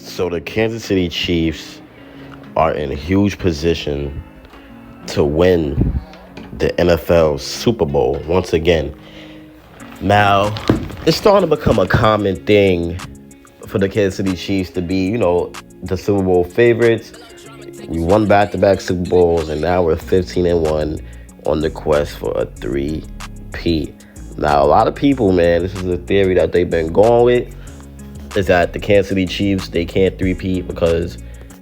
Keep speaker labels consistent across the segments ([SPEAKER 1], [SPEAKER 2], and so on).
[SPEAKER 1] So the Kansas City Chiefs are in huge position to win the NFL Super Bowl once again. Now, it's starting to become a common thing for the Kansas City Chiefs to be, the Super Bowl favorites. We won back-to-back Super Bowls, and now we're 15-1 on the quest for a three-peat. Now, a lot of people, man, this is a theory that they've been going with, is that the Kansas City Chiefs, they can't three-peat because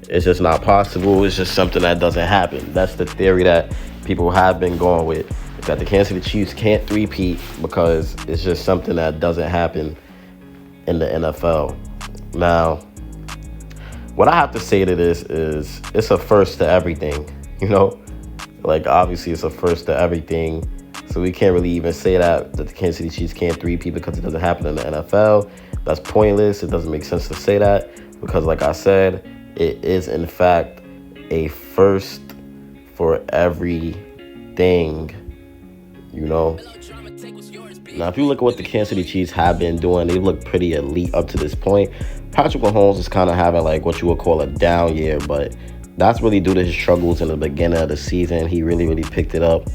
[SPEAKER 1] it's just not possible. It's just something that doesn't happen. That's the theory that people have been going with, is that the Kansas City Chiefs can't three-peat because it's just something that doesn't happen in the NFL. Now, what I have to say to this is it's a first to everything, Like, obviously, it's a first to everything. So we can't really even say that the Kansas City Chiefs can't three-peat because it doesn't happen in the NFL. That's pointless. It doesn't make sense to say that because, like I said, it is, in fact, a first for everything, Now, if you look at what the Kansas City Chiefs have been doing, they look pretty elite up to this point. Patrick Mahomes is kind of having, like, what you would call a down year, but that's really due to his struggles in the beginning of the season. He really, really picked it up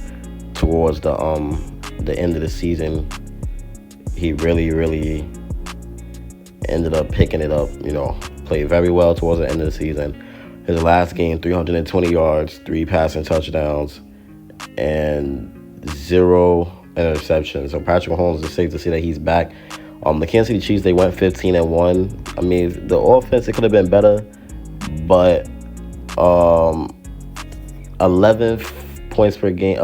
[SPEAKER 1] towards the end of the season. He really, really ended up picking it up, played very well towards the end of the season. His last game, 320 yards, 3 passing touchdowns, and 0 interceptions. So Patrick Mahomes is safe to see that he's back. The Kansas City Chiefs, they went 15-1. I mean, the offense, it could have been better, but 11th points per game,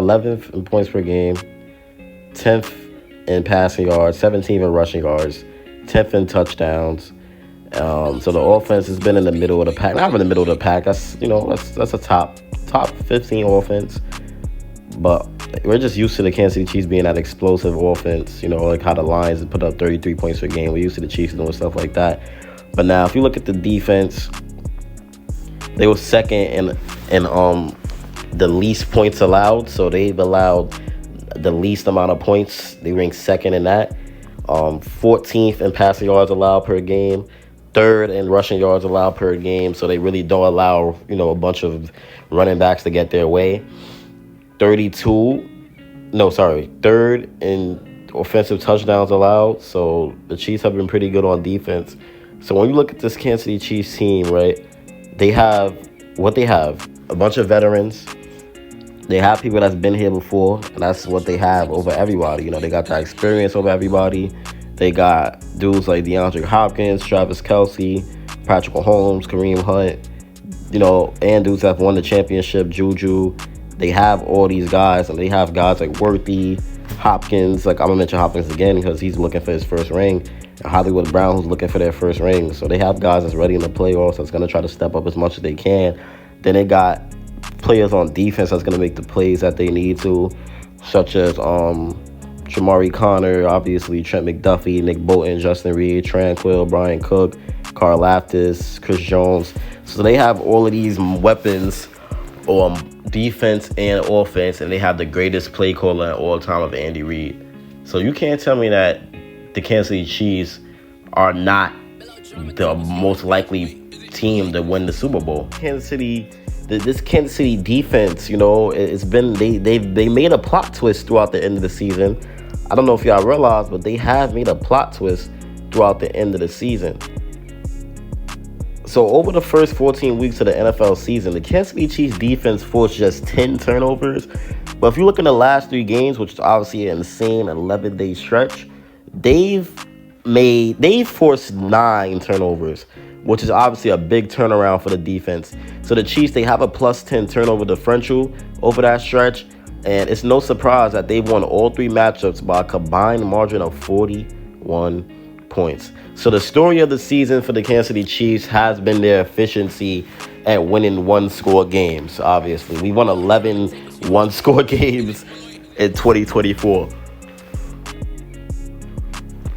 [SPEAKER 1] 10th in passing yards, 17th in rushing yards, 10th in touchdowns. So the offense has been in the middle of the pack. Not in the middle of the pack. That's that's a top 15 offense. But we're just used to the Kansas City Chiefs being that explosive offense. Like how the Lions put up 33 points per game. We're used to the Chiefs doing stuff like that. But now, if you look at the defense, they were second in the least points allowed. So they've allowed the least amount of points. They ranked second in that. 14th in passing yards allowed per game. 3rd in rushing yards allowed per game. So they really don't allow, a bunch of running backs to get their way. 3rd in offensive touchdowns allowed. So the Chiefs have been pretty good on defense. So when you look at this Kansas City Chiefs team, right, they have a bunch of veterans. They have people that's been here before, and that's what they have over everybody. They got that experience over everybody. They got dudes like DeAndre Hopkins, Travis Kelce, Patrick Mahomes, Kareem Hunt, and dudes that have won the championship, Juju. They have all these guys, and they have guys like Worthy, Hopkins. Like, I'm going to mention Hopkins again because he's looking for his first ring. And Hollywood Brown, who's looking for their first ring. So they have guys that's ready in the playoffs that's going to try to step up as much as they can. Then they got players on defense that's going to make the plays that they need to, such as Jamari Connor, obviously Trent McDuffie, Nick Bolton, Justin Reed, Tranquil, Brian Cook, Karl Aftis, Chris Jones. So they have all of these weapons on defense and offense, and they have the greatest play caller at all time of Andy Reid. So you can't tell me that the Kansas City Chiefs are not the most likely team to win the Super Bowl. This Kansas City defense, it's been they made a plot twist throughout the end of the season. I don't know if y'all realize, but they have made a plot twist throughout the end of the season. So over the first 14 weeks of the NFL season, the Kansas City Chiefs defense forced just 10 turnovers. But if you look in the last 3 games, which is obviously an insane 11-day stretch, they've forced 9 turnovers, which is obviously a big turnaround for the defense. So the Chiefs, they have a plus 10 turnover differential over that stretch. And it's no surprise that they've won all 3 matchups by a combined margin of 41 points. So the story of the season for the Kansas City Chiefs has been their efficiency at winning one-score games, obviously. We won 11 one-score games in 2024.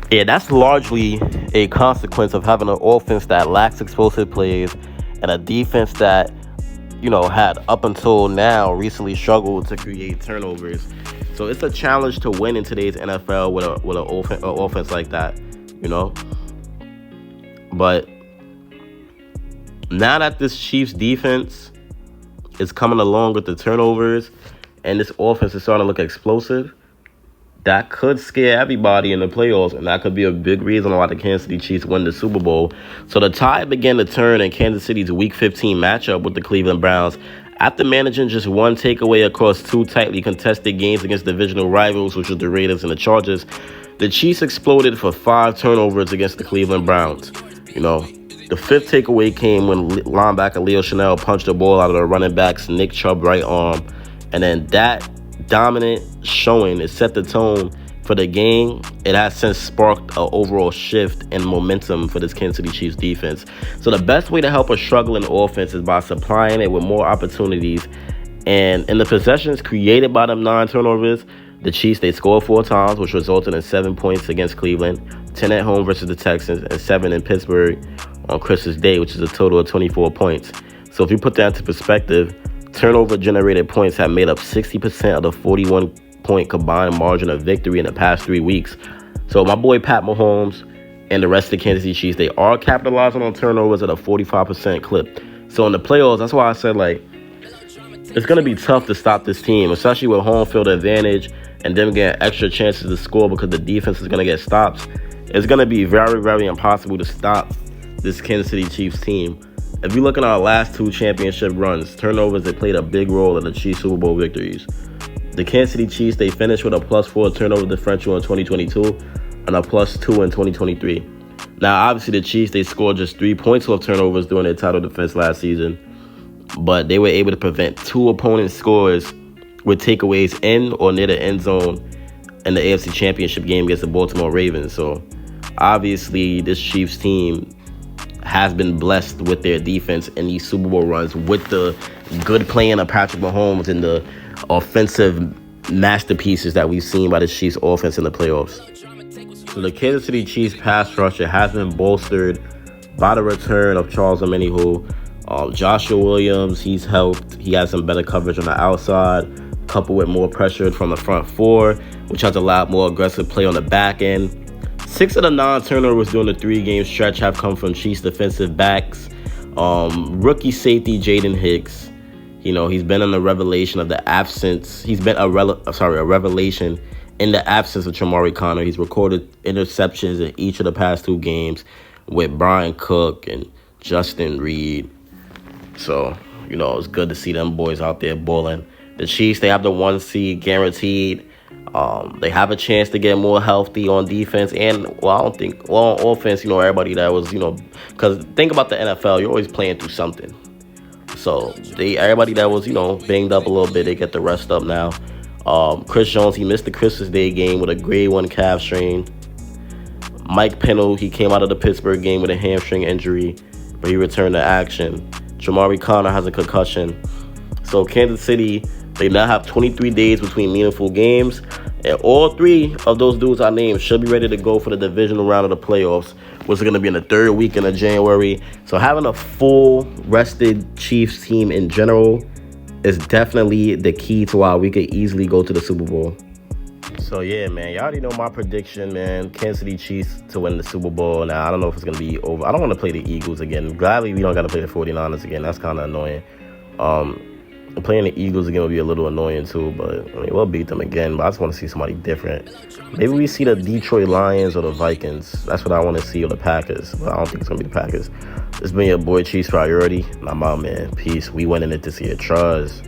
[SPEAKER 1] Yeah, that's largely a consequence of having an offense that lacks explosive plays and a defense that, had up until now recently struggled to create turnovers. So it's a challenge to win in today's NFL with an offense like that, But Now that this Chiefs defense is coming along with the turnovers and this offense is starting to look explosive, that could scare everybody in the playoffs, and that could be a big reason why the Kansas City Chiefs win the Super Bowl. So the tide began to turn in Kansas City's Week 15 matchup with the Cleveland Browns. After managing just one takeaway across two tightly contested games against divisional rivals, which was the Raiders and the Chargers, the Chiefs exploded for 5 turnovers against the Cleveland Browns. The fifth takeaway came when linebacker Leo Chanel punched the ball out of the running back's Nick Chubb right arm, and then that dominant showing, it set the tone for the game. It has since sparked an overall shift in momentum for this Kansas City Chiefs defense. So the best way to help a struggling offense is by supplying it with more opportunities. And in the possessions created by them 9 turnovers, the Chiefs, they scored 4 times, which resulted in 7 points against Cleveland, 10 at home versus the Texans, and 7 in Pittsburgh on Christmas Day, which is a total of 24 points. So if you put that into perspective, turnover-generated points have made up 60% of the 41-point combined margin of victory in the past 3 weeks. So my boy Pat Mahomes and the rest of the Kansas City Chiefs, they are capitalizing on turnovers at a 45% clip. So in the playoffs, that's why I said, it's going to be tough to stop this team, especially with home field advantage and them getting extra chances to score because the defense is going to get stops. It's going to be very, very impossible to stop this Kansas City Chiefs team. If you look at our last 2 championship runs, turnovers, they played a big role in the Chiefs Super Bowl victories. The Kansas City Chiefs, they finished with a +4 turnover differential in 2022 and a +2 in 2023. Now, obviously, the Chiefs, they scored just 3 points off turnovers during their title defense last season, but they were able to prevent 2 opponent scores with takeaways in or near the end zone in the AFC Championship game against the Baltimore Ravens. So, obviously, this Chiefs team has been blessed with their defense in these Super Bowl runs, with the good playing of Patrick Mahomes and the offensive masterpieces that we've seen by the Chiefs offense in the playoffs. So the Kansas City Chiefs pass rusher has been bolstered by the return of Charles Omenihu. Joshua Williams, he's helped. He has some better coverage on the outside, coupled with more pressure from the front 4, which has allowed more aggressive play on the back end. 6 of the 9 turnovers during the 3-game stretch have come from Chiefs defensive backs. Rookie safety Jaden Hicks, he's been in the revelation of the absence. He's been a revelation in the absence of Chamari Connor. He's recorded interceptions in each of the past 2 games with Brian Cook and Justin Reed. So, it's good to see them boys out there balling. The Chiefs, they have the 1 seed guaranteed. They have a chance to get more healthy on defense and, on offense, everybody that was, because think about the NFL, you're always playing through something. So everybody that was, banged up a little bit, they get the rest up now. Chris Jones, he missed the Christmas Day game with a grade 1 calf strain. Mike Pennell, he came out of the Pittsburgh game with a hamstring injury, but he returned to action. Chamari Connor has a concussion. So Kansas City, they now have 23 days between meaningful games, and all 3 of those dudes I named should be ready to go for the divisional round of the playoffs, which is going to be in the 3rd weekend of January. So having a full rested Chiefs team in general is definitely the key to why we could easily go to the Super Bowl. So yeah, man, y'all already know my prediction, man. Kansas City Chiefs to win the Super Bowl. Now, I don't know if it's going to be over. I don't want to play the Eagles again. Gladly, we don't got to play the 49ers again. That's kind of annoying. Playing the Eagles again will be a little annoying too, but we'll beat them again. But I just want to see somebody different. Maybe we see the Detroit Lions or the Vikings. That's what I want to see, or the Packers. But I don't think it's going to be the Packers. This been your boy Chiefs Priority, and I'm out, man. Peace. We went in it this year. Trust.